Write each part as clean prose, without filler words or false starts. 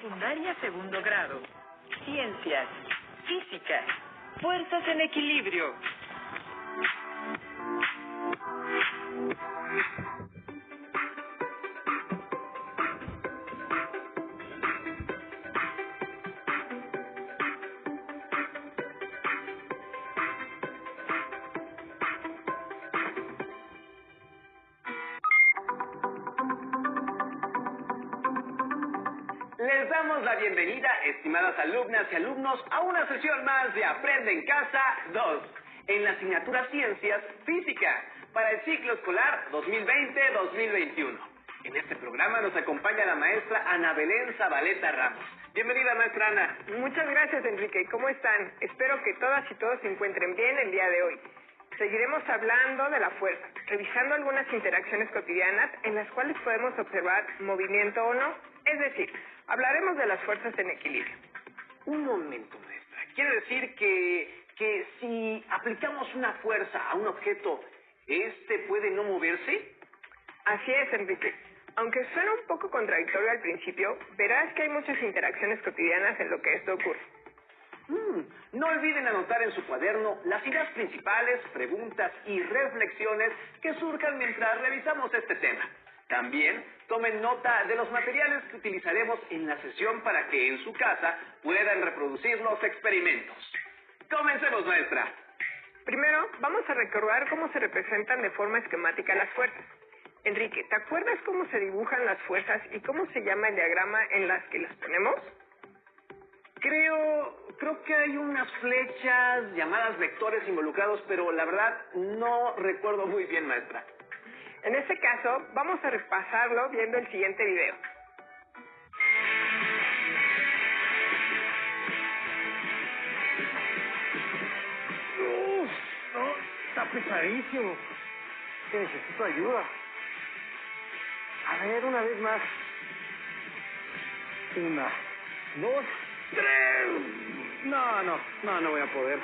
Secundaria segundo grado. Ciencias. Física. Fuerzas en equilibrio. Les damos la bienvenida, estimadas alumnas y alumnos, a una sesión más de Aprende en Casa 2, en la asignatura Ciencias Física, para el ciclo escolar 2020-2021. En este programa nos acompaña la maestra Ana Belén Zabaleta Ramos. Bienvenida, maestra Ana. Muchas gracias, Enrique. ¿Cómo están? Espero que todas y todos se encuentren bien el día de hoy. Seguiremos hablando de la fuerza, revisando algunas interacciones cotidianas en las cuales podemos observar movimiento o no, es decir, hablaremos de las fuerzas en equilibrio. Un momento, maestra. ¿Quiere decir que si aplicamos una fuerza a un objeto, ¿este puede no moverse? Así es, Enrique. Aunque suena un poco contradictorio al principio, verás que hay muchas interacciones cotidianas en lo que esto ocurre. No olviden anotar en su cuaderno las ideas principales, preguntas y reflexiones que surjan mientras revisamos este tema. También tomen nota de los materiales que utilizaremos en la sesión para que en su casa puedan reproducir los experimentos. Comencemos, maestra. Primero, vamos a recordar cómo se representan de forma esquemática las fuerzas. Enrique, ¿te acuerdas cómo se dibujan las fuerzas y cómo se llama el diagrama en las que las ponemos? Creo que hay unas flechas llamadas vectores involucrados, pero la verdad no recuerdo muy bien, maestra. En este caso, vamos a repasarlo viendo el siguiente video. No, está pesadísimo. Necesito ayuda. A ver, una vez más. 1, 2, 3. No voy a poder.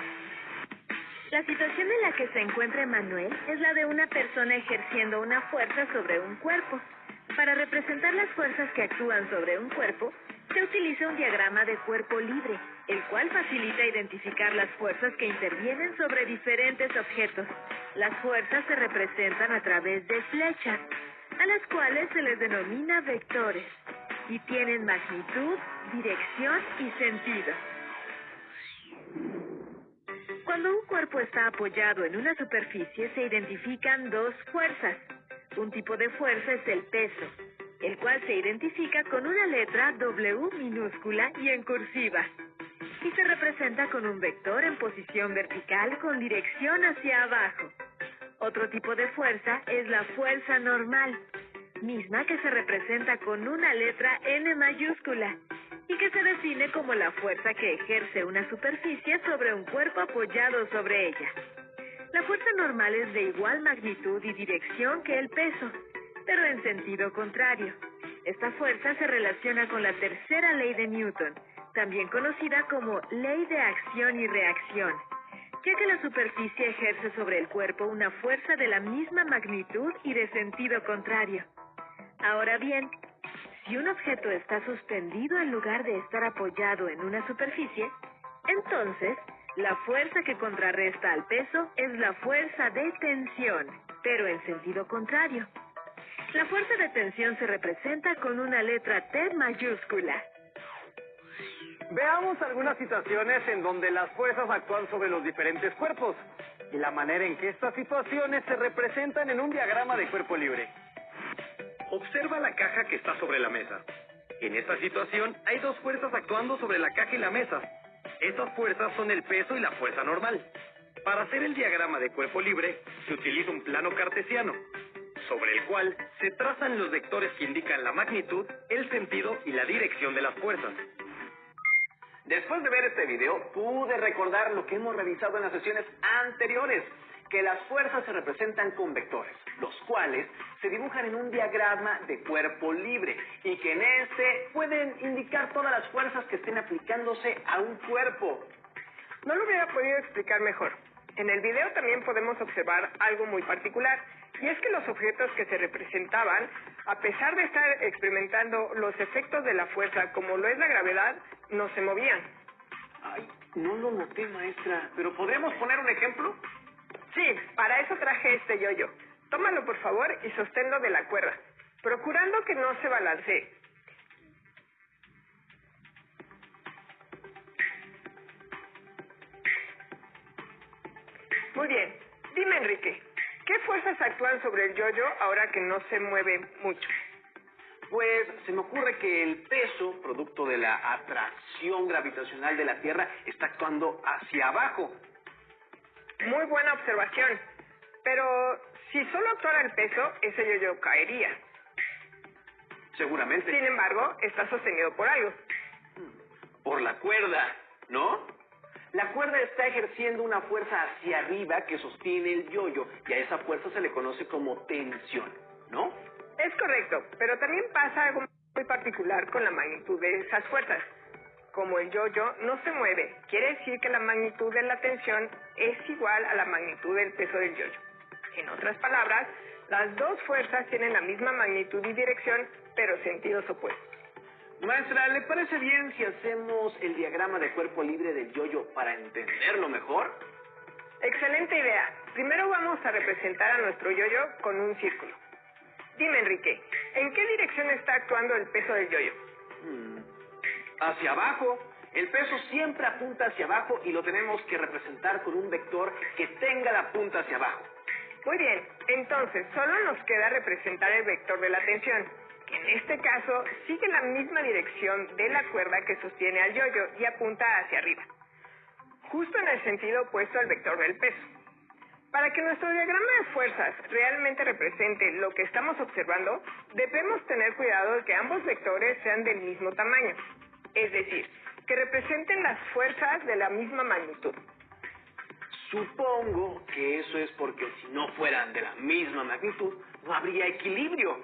La situación en la que se encuentra Emanuel es la de una persona ejerciendo una fuerza sobre un cuerpo. Para representar las fuerzas que actúan sobre un cuerpo, se utiliza un diagrama de cuerpo libre, el cual facilita identificar las fuerzas que intervienen sobre diferentes objetos. Las fuerzas se representan a través de flechas, a las cuales se les denomina vectores, y tienen magnitud, dirección y sentido. Cuando un cuerpo está apoyado en una superficie, se identifican dos fuerzas. Un tipo de fuerza es el peso, el cual se identifica con una letra W minúscula y en cursiva, y se representa con un vector en posición vertical con dirección hacia abajo. Otro tipo de fuerza es la fuerza normal, misma que se representa con una letra N mayúscula, y que se define como la fuerza que ejerce una superficie sobre un cuerpo apoyado sobre ella. La fuerza normal es de igual magnitud y dirección que el peso, pero en sentido contrario. Esta fuerza se relaciona con la tercera ley de Newton, también conocida como ley de acción y reacción, ya que la superficie ejerce sobre el cuerpo una fuerza de la misma magnitud y de sentido contrario. Ahora bien, si un objeto está suspendido en lugar de estar apoyado en una superficie, entonces la fuerza que contrarresta al peso es la fuerza de tensión, pero en sentido contrario. La fuerza de tensión se representa con una letra T mayúscula. Veamos algunas situaciones en donde las fuerzas actúan sobre los diferentes cuerpos y la manera en que estas situaciones se representan en un diagrama de cuerpo libre. Observa la caja que está sobre la mesa. En esta situación hay dos fuerzas actuando sobre la caja y la mesa. Estas fuerzas son el peso y la fuerza normal. Para hacer el diagrama de cuerpo libre, se utiliza un plano cartesiano, sobre el cual se trazan los vectores que indican la magnitud, el sentido y la dirección de las fuerzas. Después de ver este video, pude recordar lo que hemos revisado en las sesiones anteriores, que las fuerzas se representan con vectores, los cuales se dibujan en un diagrama de cuerpo libre y que en este pueden indicar todas las fuerzas que estén aplicándose a un cuerpo. No lo hubiera podido explicar mejor. En el video también podemos observar algo muy particular, Y es que los objetos que se representaban, a pesar de estar experimentando los efectos de la fuerza como lo es la gravedad, no se movían. Ay, no lo noté, maestra, pero ¿podremos poner un ejemplo? Sí, para eso traje este yoyo. Tómalo por favor y sosténlo de la cuerda, procurando que no se balancee. Muy bien. Dime, Enrique, ¿qué fuerzas actúan sobre el yoyo ahora que no se mueve mucho? Pues se me ocurre que el peso, producto de la atracción gravitacional de la Tierra, está actuando hacia abajo. Muy buena observación. Pero si solo actuara el peso, ese yoyo caería. Seguramente. Sin embargo, está sostenido por algo. Por la cuerda, ¿no? La cuerda está ejerciendo una fuerza hacia arriba que sostiene el yoyo y a esa fuerza se le conoce como tensión, ¿no? Es correcto, pero también pasa algo muy particular con la magnitud de esas fuerzas. Como el yoyo no se mueve, quiere decir que la magnitud de la tensión es igual a la magnitud del peso del yoyo. En otras palabras, las dos fuerzas tienen la misma magnitud y dirección, pero sentidos opuestos. Maestra, ¿le parece bien si hacemos el diagrama de cuerpo libre del yoyo para entenderlo mejor? Excelente idea. Primero vamos a representar a nuestro yoyo con un círculo. Dime, Enrique, ¿en qué dirección está actuando el peso del yoyo? Hacia abajo. El peso siempre apunta hacia abajo y lo tenemos que representar con un vector que tenga la punta hacia abajo. Muy bien, entonces solo nos queda representar el vector de la tensión, que en este caso sigue la misma dirección de la cuerda que sostiene al yoyo y apunta hacia arriba, justo en el sentido opuesto al vector del peso. Para que nuestro diagrama de fuerzas realmente represente lo que estamos observando, debemos tener cuidado de que ambos vectores sean del mismo tamaño, es decir, que representen las fuerzas de la misma magnitud. Supongo que eso es porque si no fueran de la misma magnitud, no habría equilibrio.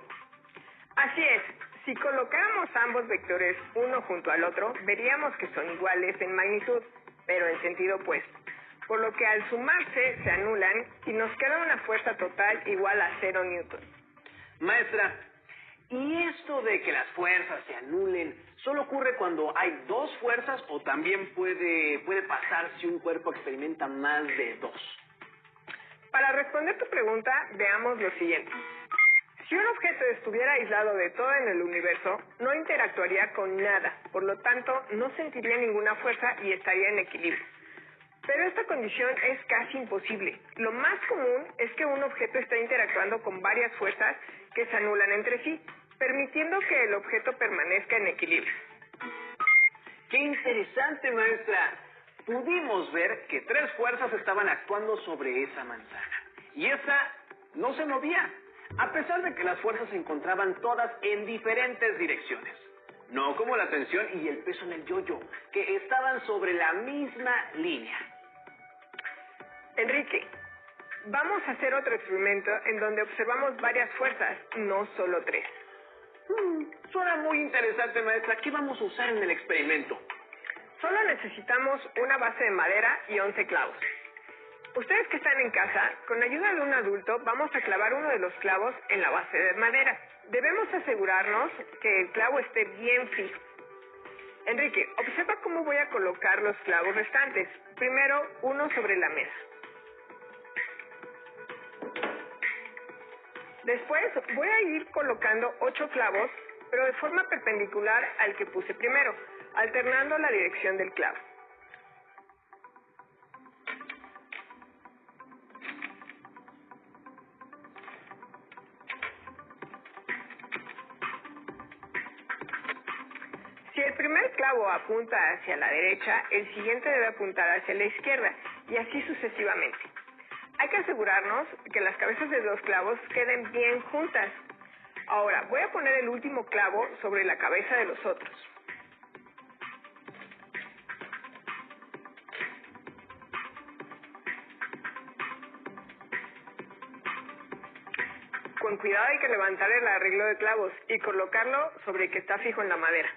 Así es, si colocáramos ambos vectores uno junto al otro, veríamos que son iguales en magnitud, pero en sentido opuesto. Por lo que al sumarse se anulan y nos queda una fuerza total igual a 0 newton. Maestra, ¿y esto de que las fuerzas se anulen solo ocurre cuando hay dos fuerzas o también puede pasar si un cuerpo experimenta más de dos? Para responder tu pregunta, veamos lo siguiente. Si un objeto estuviera aislado de todo en el universo, no interactuaría con nada, por lo tanto, no sentiría ninguna fuerza y estaría en equilibrio. Pero esta condición es casi imposible. Lo más común es que un objeto esté interactuando con varias fuerzas que se anulan entre sí, permitiendo que el objeto permanezca en equilibrio. ¡Qué interesante, maestra! Pudimos ver que tres fuerzas estaban actuando sobre esa manzana, y esta no se movía, a pesar de que las fuerzas se encontraban todas en diferentes direcciones. No como la tensión y el peso en el yoyo, que estaban sobre la misma línea. Enrique, vamos a hacer otro experimento en donde observamos varias fuerzas, no solo tres. Suena muy interesante, maestra. ¿Qué vamos a usar en el experimento? Solo necesitamos una base de madera y 11 clavos. Ustedes que están en casa, con ayuda de un adulto, vamos a clavar uno de los clavos en la base de madera. Debemos asegurarnos que el clavo esté bien fijo. Enrique, observa cómo voy a colocar los clavos restantes. Primero, uno sobre la mesa. Después voy a ir colocando 8 clavos, pero de forma perpendicular al que puse primero, alternando la dirección del clavo. Si el primer clavo apunta hacia la derecha, el siguiente debe apuntar hacia la izquierda, y así sucesivamente. Hay que asegurarnos que las cabezas de los clavos queden bien juntas. Ahora, voy a poner el último clavo sobre la cabeza de los otros. Con cuidado hay que levantar el arreglo de clavos y colocarlo sobre el que está fijo en la madera.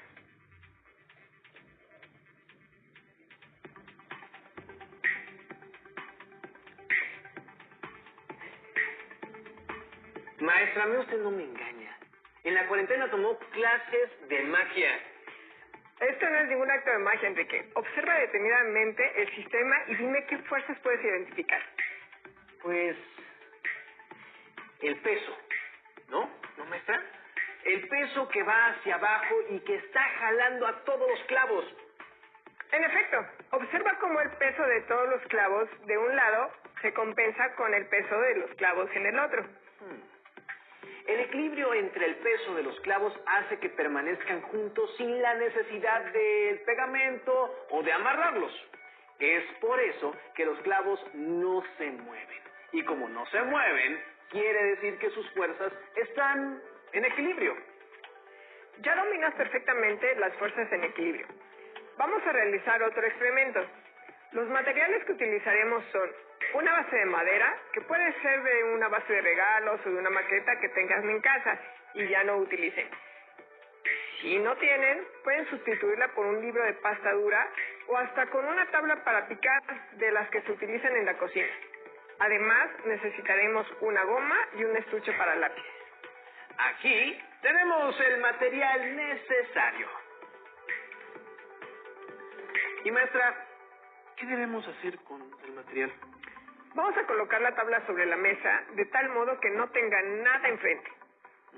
Maestra, a mí usted no me engaña. En la cuarentena tomó clases de magia. Esto no es ningún acto de magia, Enrique. Observa detenidamente el sistema y dime qué fuerzas puedes identificar. Pues... el peso, ¿no? ¿No, maestra? El peso que va hacia abajo y que está jalando a todos los clavos. En efecto, observa cómo el peso de todos los clavos de un lado se compensa con el peso de los clavos en el otro. El equilibrio entre el peso de los clavos hace que permanezcan juntos sin la necesidad del pegamento o de amarrarlos. Es por eso que los clavos no se mueven. Y como no se mueven, quiere decir que sus fuerzas están en equilibrio. Ya dominas perfectamente las fuerzas en equilibrio. Vamos a realizar otro experimento. Los materiales que utilizaremos son una base de madera, que puede ser de una base de regalos o de una maqueta que tengas en casa y ya no utilicen. Si no tienen, pueden sustituirla por un libro de pasta dura o hasta con una tabla para picar de las que se utilizan en la cocina. Además, necesitaremos una goma y un estuche para lápiz. Aquí tenemos el material necesario. Y maestra, ¿qué debemos hacer con el material? Vamos a colocar la tabla sobre la mesa de tal modo que no tenga nada enfrente.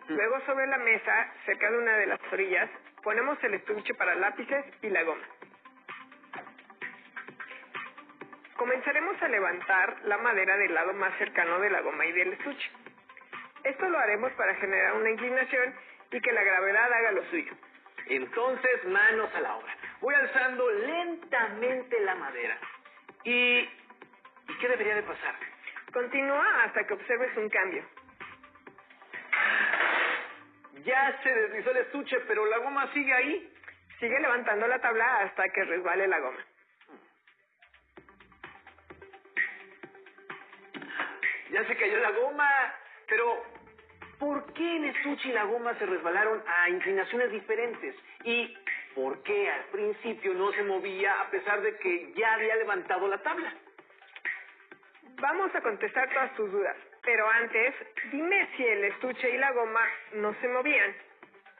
Luego sobre la mesa, cerca de una de las orillas, ponemos el estuche para lápices y la goma. Comenzaremos a levantar la madera del lado más cercano de la goma y del estuche. Esto lo haremos para generar una inclinación y que la gravedad haga lo suyo. Entonces, manos a la obra. Voy alzando lentamente la madera. ¿Y qué debería de pasar? Continúa hasta que observes un cambio. Ya se deslizó el estuche, pero la goma sigue ahí. Sigue levantando la tabla hasta que resbale la goma. Ya se cayó la goma, pero ¿por qué el estuche y la goma se resbalaron a inclinaciones diferentes? ¿Y por qué al principio no se movía a pesar de que ya había levantado la tabla? Vamos a contestar todas tus dudas, pero antes, dime si el estuche y la goma no se movían.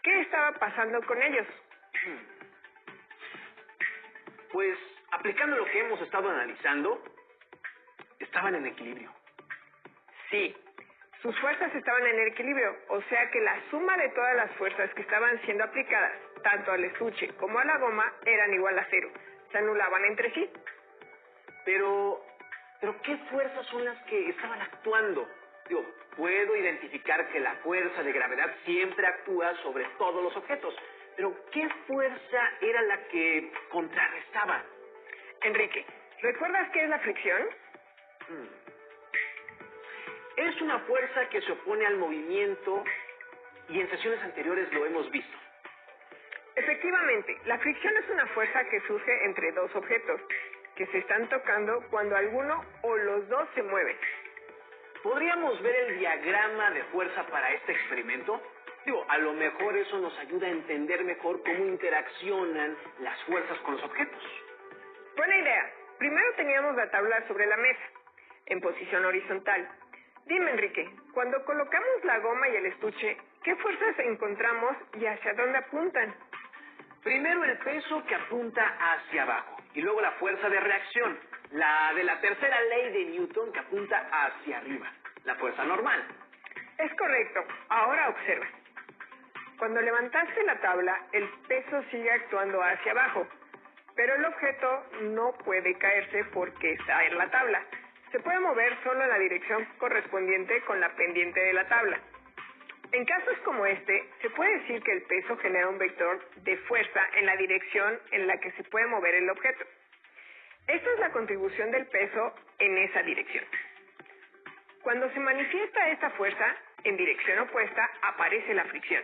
¿Qué estaba pasando con ellos? Pues, aplicando lo que hemos estado analizando, estaban en equilibrio. Sí, sus fuerzas estaban en equilibrio, o sea que la suma de todas las fuerzas que estaban siendo aplicadas, tanto al estuche como a la goma, eran igual a cero. Se anulaban entre sí. Pero ¿qué fuerzas son las que estaban actuando? Yo puedo identificar que la fuerza de gravedad siempre actúa sobre todos los objetos, pero ¿qué fuerza era la que contrarrestaba? Enrique, ¿recuerdas qué es la fricción? Es una fuerza que se opone al movimiento y en sesiones anteriores lo hemos visto. Efectivamente, la fricción es una fuerza que surge entre dos objetos que se están tocando cuando alguno o los dos se mueven. ¿Podríamos ver el diagrama de fuerza para este experimento? A lo mejor eso nos ayuda a entender mejor cómo interaccionan las fuerzas con los objetos. Buena idea. Primero teníamos la tabla sobre la mesa, en posición horizontal. Dime, Enrique, cuando colocamos la goma y el estuche, ¿qué fuerzas encontramos y hacia dónde apuntan? Primero el peso que apunta hacia abajo y luego la fuerza de reacción, la de la tercera ley de Newton que apunta hacia arriba, la fuerza normal. Es correcto. Ahora observa. Cuando levantaste la tabla, el peso sigue actuando hacia abajo, pero el objeto no puede caerse porque está en la tabla. Se puede mover solo en la dirección correspondiente con la pendiente de la tabla. En casos como este, se puede decir que el peso genera un vector de fuerza en la dirección en la que se puede mover el objeto. Esta es la contribución del peso en esa dirección. Cuando se manifiesta esta fuerza, en dirección opuesta, aparece la fricción.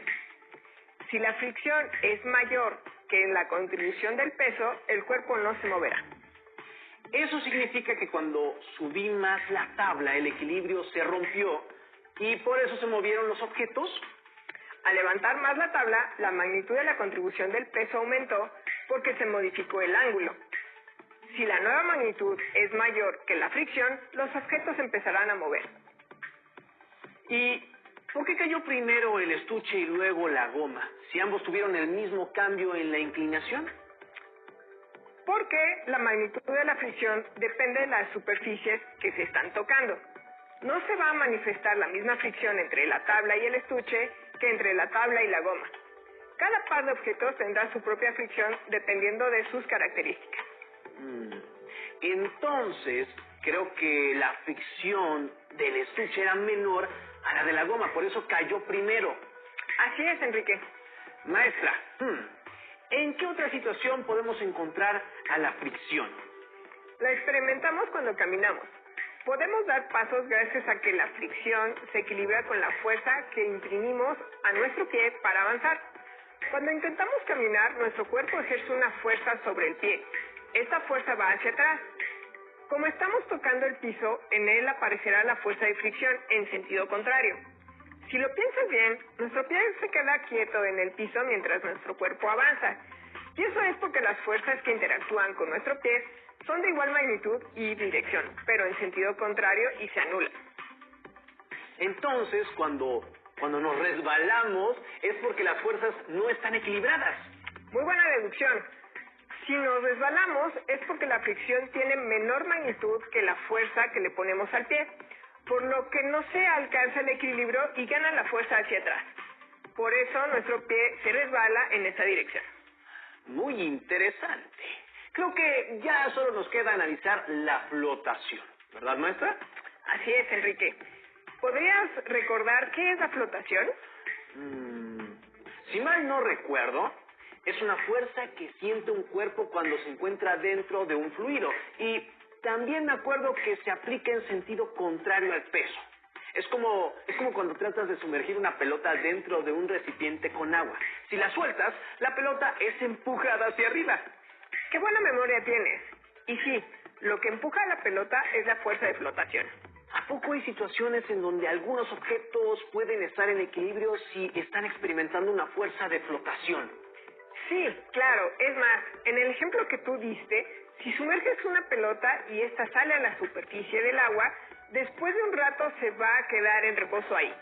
Si la fricción es mayor que en la contribución del peso, el cuerpo no se moverá. Eso significa que cuando subí más la tabla, el equilibrio se rompió y por eso se movieron los objetos. Al levantar más la tabla, la magnitud de la contribución del peso aumentó porque se modificó el ángulo. Si la nueva magnitud es mayor que la fricción, los objetos empezarán a mover. ¿Y ¿Por qué cayó primero el estuche y luego la goma, si ambos tuvieron el mismo cambio en la inclinación? Porque la magnitud de la fricción depende de las superficies que se están tocando. No se va a manifestar la misma fricción entre la tabla y el estuche que entre la tabla y la goma. Cada par de objetos tendrá su propia fricción dependiendo de sus características. Entonces, creo que la fricción del estuche era menor a la de la goma, por eso cayó primero. Así es, Enrique. Maestra, ¿en qué otra situación podemos encontrar a la fricción? La experimentamos cuando caminamos. Podemos dar pasos gracias a que la fricción se equilibra con la fuerza que imprimimos a nuestro pie para avanzar. Cuando intentamos caminar, nuestro cuerpo ejerce una fuerza sobre el pie. Esta fuerza va hacia atrás. Como estamos tocando el piso, en él aparecerá la fuerza de fricción en sentido contrario. Si lo piensas bien, nuestro pie se queda quieto en el piso mientras nuestro cuerpo avanza. Y eso es porque las fuerzas que interactúan con nuestro pie son de igual magnitud y dirección, pero en sentido contrario y se anulan. Entonces, cuando nos resbalamos, es porque las fuerzas no están equilibradas. Muy buena deducción. Si nos resbalamos, es porque la fricción tiene menor magnitud que la fuerza que le ponemos al pie, por lo que no se alcanza el equilibrio y gana la fuerza hacia atrás. Por eso nuestro pie se resbala en esa dirección. Muy interesante. Creo que ya solo nos queda analizar la flotación, ¿verdad, maestra? Así es, Enrique. ¿Podrías recordar qué es la flotación? Si mal no recuerdo, es una fuerza que siente un cuerpo cuando se encuentra dentro de un fluido. Y también me acuerdo que se aplica en sentido contrario al peso. Es como cuando tratas de sumergir una pelota dentro de un recipiente con agua. Si la sueltas, la pelota es empujada hacia arriba. ¡Qué buena memoria tienes! Y sí, lo que empuja a la pelota es la fuerza de flotación. ¿A poco hay situaciones en donde algunos objetos pueden estar en equilibrio si están experimentando una fuerza de flotación? Sí, claro. Es más, en el ejemplo que tú diste, si sumerges una pelota y ésta sale a la superficie del agua, después de un rato se va a quedar en reposo ahí.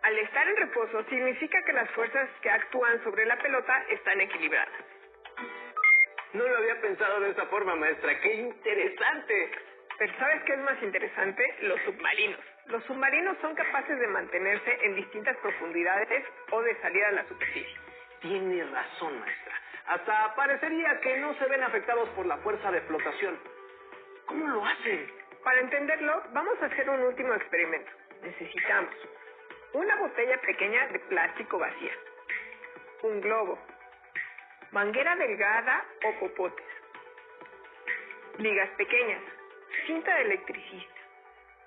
Al estar en reposo significa que las fuerzas que actúan sobre la pelota están equilibradas. No lo había pensado de esa forma, maestra. ¡Qué interesante! Pero ¿sabes qué es más interesante? Los submarinos. Los submarinos son capaces de mantenerse en distintas profundidades o de salir a la superficie. Tiene razón, maestra. Hasta parecería que no se ven afectados por la fuerza de flotación. ¿Cómo lo hacen? Para entenderlo, vamos a hacer un último experimento. Necesitamos una botella pequeña de plástico vacía, un globo, manguera delgada o popotes, ligas pequeñas, cinta de electricista,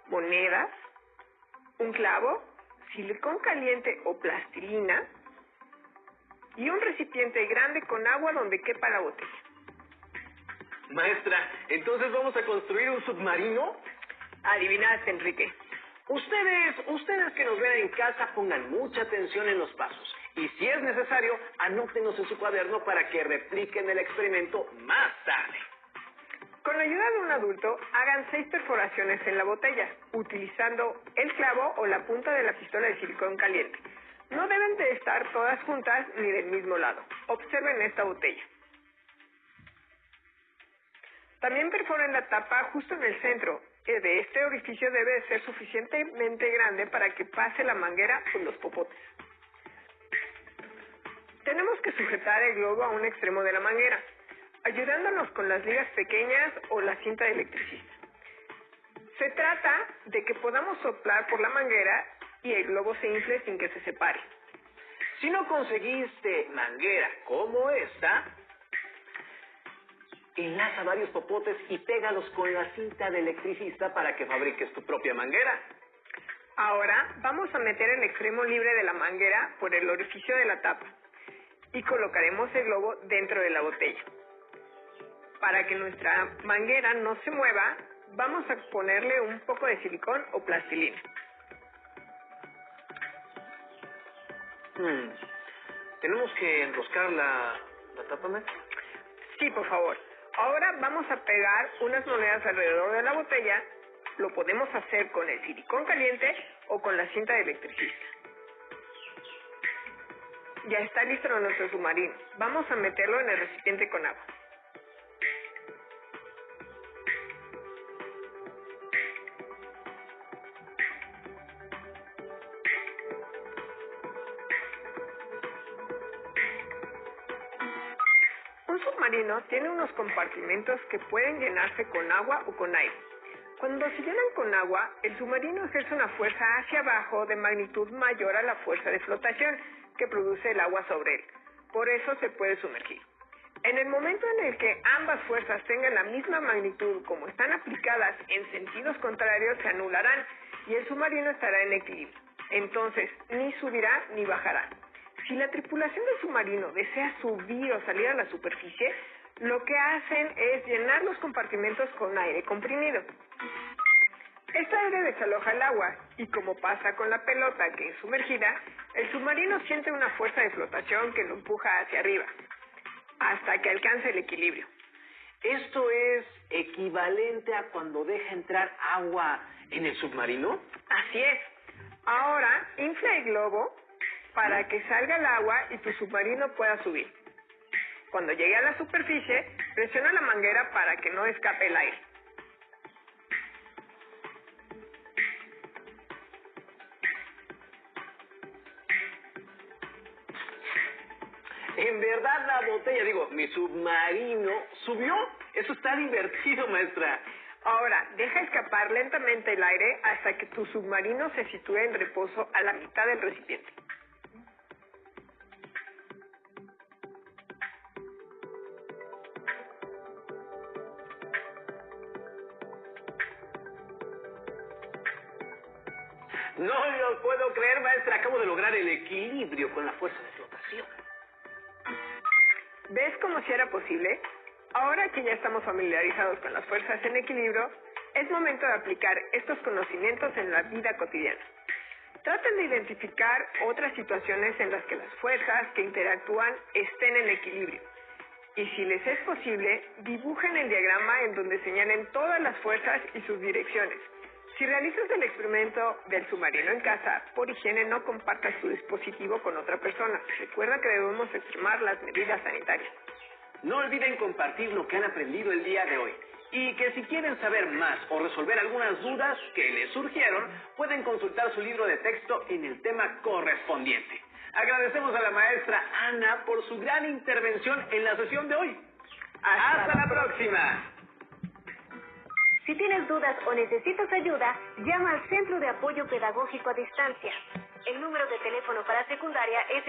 monedas, un clavo, silicón caliente o plastilina y un recipiente grande con agua donde quepa la botella. Maestra, ¿entonces vamos a construir un submarino? Adivinaste, Enrique. Ustedes que nos ven en casa pongan mucha atención en los pasos. Y si es necesario, anótenos en su cuaderno para que repliquen el experimento más tarde. Con la ayuda de un adulto, hagan 6 perforaciones en la botella, utilizando el clavo o la punta de la pistola de silicón caliente. No deben de estar todas juntas ni del mismo lado. Observen esta botella. También perforen la tapa justo en el centro. De este orificio debe ser suficientemente grande para que pase la manguera con los popotes. Tenemos que sujetar el globo a un extremo de la manguera, ayudándonos con las ligas pequeñas o la cinta de electricista. Se trata de que podamos soplar por la manguera y el globo se infle sin que se separe. Si no conseguiste manguera como esta, enlaza varios popotes y pégalos con la cinta de electricista para que fabriques tu propia manguera. Ahora vamos a meter el extremo libre de la manguera por el orificio de la tapa y colocaremos el globo dentro de la botella. Para que nuestra manguera no se mueva, vamos a ponerle un poco de silicón o plastilina. ¿Tenemos que enroscar la tapa, maestra? Sí, por favor. Ahora vamos a pegar unas monedas alrededor de la botella. Lo podemos hacer con el silicón caliente o con la cinta de electricista. Ya está listo nuestro submarino. Vamos a meterlo en el recipiente con agua. Un submarino tiene unos compartimentos que pueden llenarse con agua o con aire. Cuando se llenan con agua, el submarino ejerce una fuerza hacia abajo de magnitud mayor a la fuerza de flotación que produce el agua sobre él. Por eso se puede sumergir. En el momento en el que ambas fuerzas tengan la misma magnitud como están aplicadas en sentidos contrarios, se anularán y el submarino estará en equilibrio. Entonces, ni subirá ni bajará. Si la tripulación del submarino desea subir o salir a la superficie, lo que hacen es llenar los compartimentos con aire comprimido. Este aire desaloja el agua y, como pasa con la pelota que es sumergida, el submarino siente una fuerza de flotación que lo empuja hacia arriba, hasta que alcance el equilibrio. ¿Esto es equivalente a cuando deja entrar agua en el submarino? Así es. Ahora, infla el globo para que salga el agua y tu submarino pueda subir. Cuando llegue a la superficie, presiona la manguera para que no escape el aire. En verdad la botella, mi submarino subió. Eso está divertido, maestra. Ahora, deja escapar lentamente el aire hasta que tu submarino se sitúe en reposo a la mitad del recipiente. No lo puedo creer, maestra. Acabo de lograr el equilibrio con la fuerza de flotación. ¿Ves cómo si era posible? Ahora que ya estamos familiarizados con las fuerzas en equilibrio, es momento de aplicar estos conocimientos en la vida cotidiana. Traten de identificar otras situaciones en las que las fuerzas que interactúan estén en equilibrio. Y si les es posible, dibujen el diagrama en donde señalen todas las fuerzas y sus direcciones. Si realizas el experimento del submarino en casa, por higiene no compartas tu dispositivo con otra persona. Recuerda que debemos extremar las medidas sanitarias. No olviden compartir lo que han aprendido el día de hoy. Y que si quieren saber más o resolver algunas dudas que les surgieron, pueden consultar su libro de texto en el tema correspondiente. Agradecemos a la maestra Ana por su gran intervención en la sesión de hoy. ¡Hasta la próxima! Si tienes dudas o necesitas ayuda, llama al Centro de Apoyo Pedagógico a Distancia. El número de teléfono para secundaria es